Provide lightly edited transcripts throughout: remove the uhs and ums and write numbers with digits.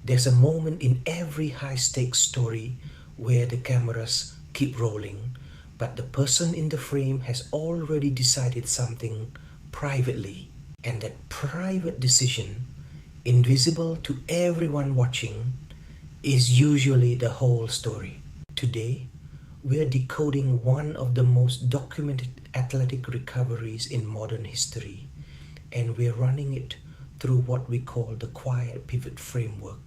There's a moment in every high-stakes story where the cameras keep rolling, but the person in the frame has already decided something privately, and that private decision, invisible to everyone watching, is usually the whole story. Today, we're decoding one of the most documented athletic recoveries in modern history, and we're running it through what we call the quiet pivot framework.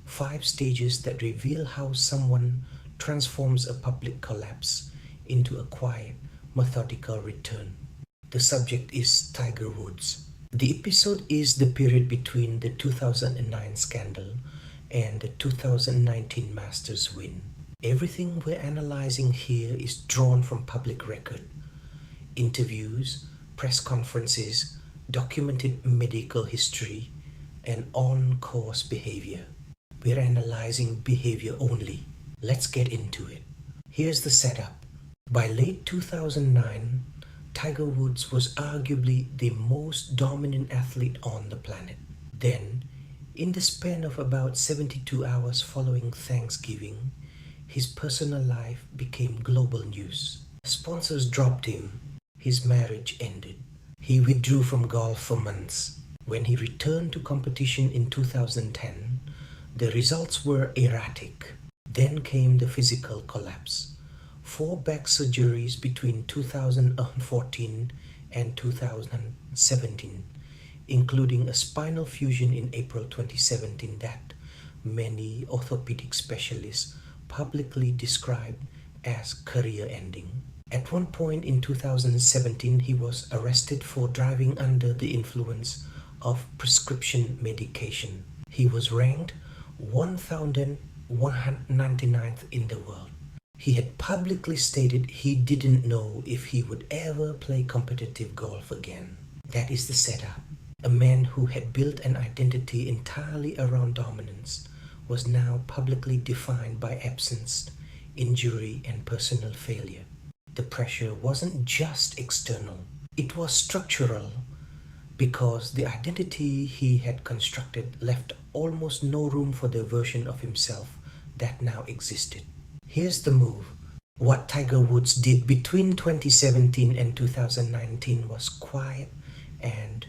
5 stages that reveal how someone transforms a public collapse into a quiet, methodical return. The subject is Tiger Woods. The episode is the period between the 2009 scandal and the 2019 Masters win. Everything we're analyzing here is drawn from public record. Interviews, press conferences, documented medical history, and on-course behavior. We're analyzing behavior only. Let's get into it. Here's the setup. By late 2009, Tiger Woods was arguably the most dominant athlete on the planet. Then, in the span of about 72 hours following Thanksgiving, his personal life became global news. Sponsors dropped him. His marriage ended. He withdrew from golf for months. When he returned to competition in 2010, the results were erratic. Then came the physical collapse. 4 back surgeries between 2014 and 2017, including a spinal fusion in April 2017 that many orthopedic specialists publicly described as career-ending. At one point in 2017, he was arrested for driving under the influence of prescription medication. He was ranked 1,199th in the world. He had publicly stated he didn't know if he would ever play competitive golf again. That is the setup. A man who had built an identity entirely around dominance was now publicly defined by absence, injury, and personal failure. The pressure wasn't just external, it was structural, because the identity he had constructed left almost no room for the version of himself that now existed. Here's the move. What Tiger Woods did between 2017 and 2019 was quiet and,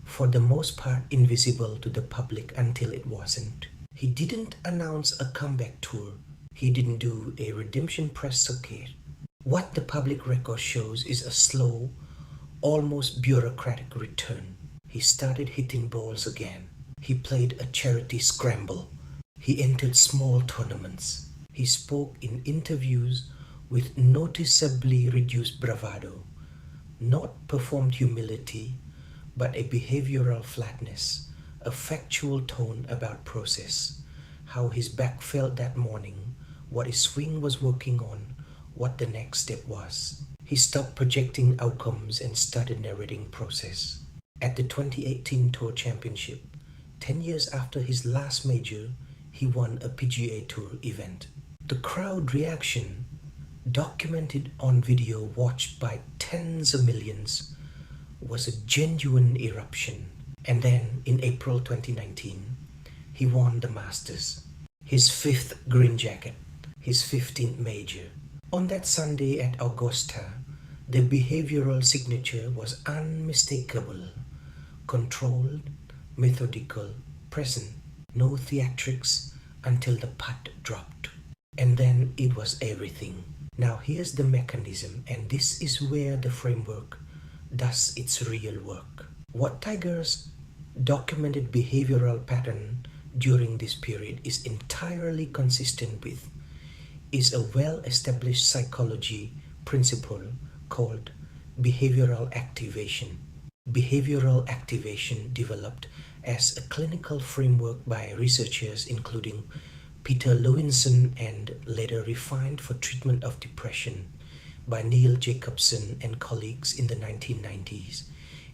for the most part, invisible to the public until it wasn't. He didn't announce a comeback tour. He didn't do a redemption press circuit. What the public record shows is a slow, almost bureaucratic return. He started hitting balls again. He played a charity scramble. He entered small tournaments. He spoke in interviews with noticeably reduced bravado, not performed humility, but a behavioral flatness, a factual tone about process, how his back felt that morning, what his swing was working on, what the next step was. He stopped projecting outcomes and started narrating process. At the 2018 Tour Championship, 10 years after his last major, he won a PGA Tour event. The crowd reaction, documented on video watched by tens of millions, was a genuine eruption. And then, in April 2019, he won the Masters, his 5th green jacket, his 15th major. On that Sunday at Augusta, the behavioral signature was unmistakable, controlled, methodical, present, no theatrics until the putt dropped. And then it was everything. Now here's the mechanism, and this is where the framework does its real work. What Tiger's documented behavioral pattern during this period is entirely consistent with is a well-established psychology principle called behavioral activation. Behavioral activation developed as a clinical framework by researchers including Peter Lewinson and later refined for treatment of depression by Neil Jacobson and colleagues in the 1990s,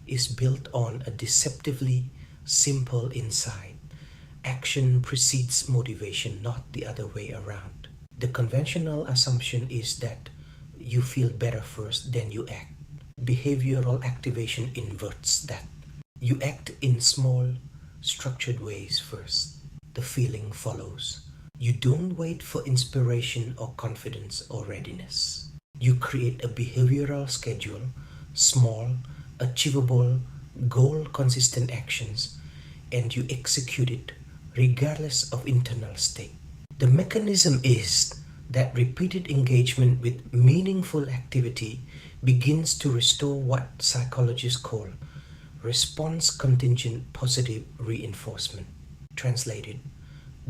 is built on a deceptively simple insight. Action precedes motivation, not the other way around. The conventional assumption is that you feel better first, then you act. Behavioral activation inverts that. You act in small, structured ways first. the feeling follows. You don't wait for inspiration or confidence or readiness. You create a behavioral schedule, small, achievable, goal-consistent actions, and you execute it regardless of internal state. The mechanism is that repeated engagement with meaningful activity begins to restore what psychologists call response contingent positive reinforcement. Translated,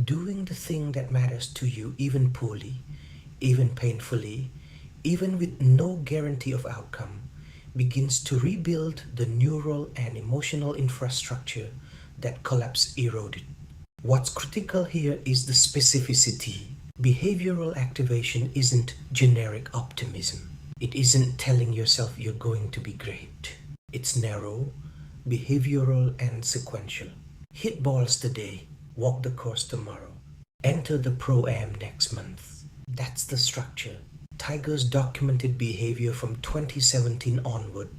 doing the thing that matters to you even poorly, even painfully, even with no guarantee of outcome, begins to rebuild the neural and emotional infrastructure that collapse eroded. What's critical here is the specificity. Behavioral activation isn't generic optimism. It isn't telling yourself you're going to be great. It's narrow, behavioral, and sequential. Hit balls today, walk the course tomorrow, enter the Pro-Am next month. That's the structure. Tiger's documented behavior from 2017 onward,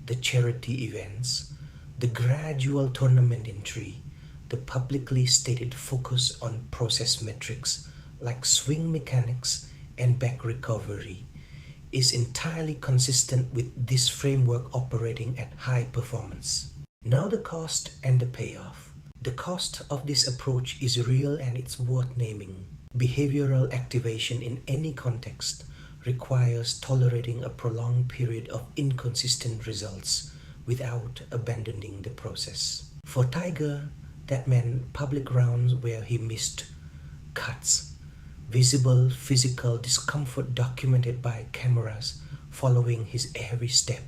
the charity events, the gradual tournament entry, the publicly stated focus on process metrics like swing mechanics and back recovery, is entirely consistent with this framework operating at high performance. Now the cost and the payoff. The cost of this approach is real and it's worth naming. Behavioral activation in any context requires tolerating a prolonged period of inconsistent results without abandoning the process. For Tiger, that meant public rounds where he missed cuts, visible physical discomfort documented by cameras following his every step,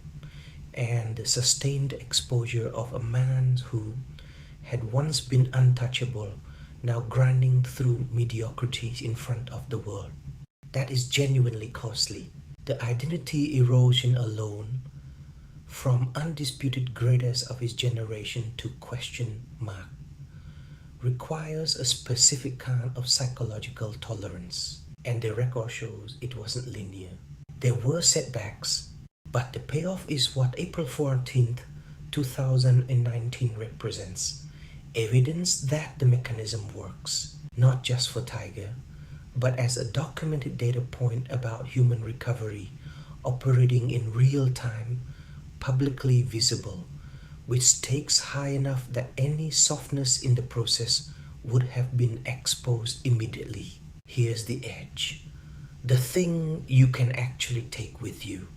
and the sustained exposure of a man who had once been untouchable, now grinding through mediocrity in front of the world. That is genuinely costly. The identity erosion alone, from undisputed greatest of his generation to question mark, requires a specific kind of psychological tolerance. And the record shows it wasn't linear. There were setbacks, but the payoff is what April 14th, 2019 represents. Evidence that the mechanism works, not just for Tiger, but as a documented data point about human recovery operating in real time, publicly visible, with stakes high enough that any softness in the process would have been exposed immediately. Here's the edge. The thing you can actually take with you.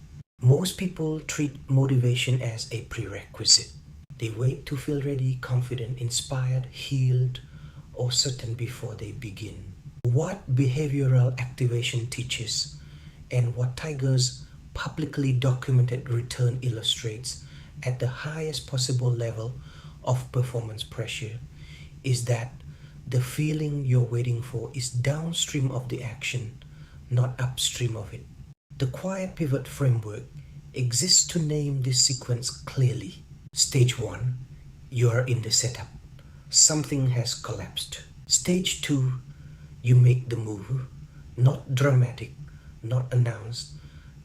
Most people treat motivation as a prerequisite. They wait to feel ready, confident, inspired, healed, or certain before they begin. What behavioral activation teaches, and what Tiger's publicly documented return illustrates at the highest possible level of performance pressure, is that the feeling you're waiting for is downstream of the action, not upstream of it. The quiet pivot framework exists to name this sequence clearly. Stage 1, you are in the setup. Something has collapsed. Stage 2, you make the move. Not dramatic, not announced,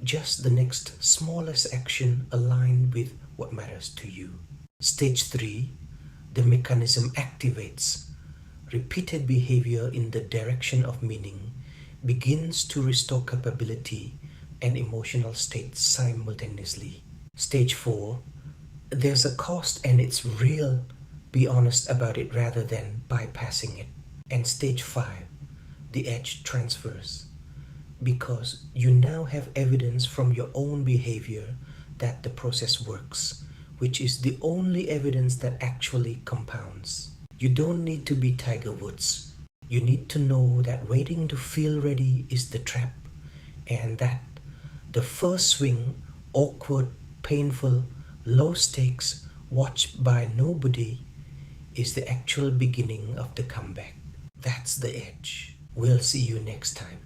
just the next smallest action aligned with what matters to you. Stage 3, the mechanism activates. Repeated behavior in the direction of meaning begins to restore capability and emotional state simultaneously. Stage 4, there's a cost and it's real. Be honest about it rather than bypassing it. And stage 5, the edge transfers. Because you now have evidence from your own behavior that the process works, which is the only evidence that actually compounds. You don't need to be Tiger Woods. You need to know that waiting to feel ready is the trap, and that the first swing, awkward, painful, low stakes, watched by nobody, is the actual beginning of the comeback. That's the edge. We'll see you next time.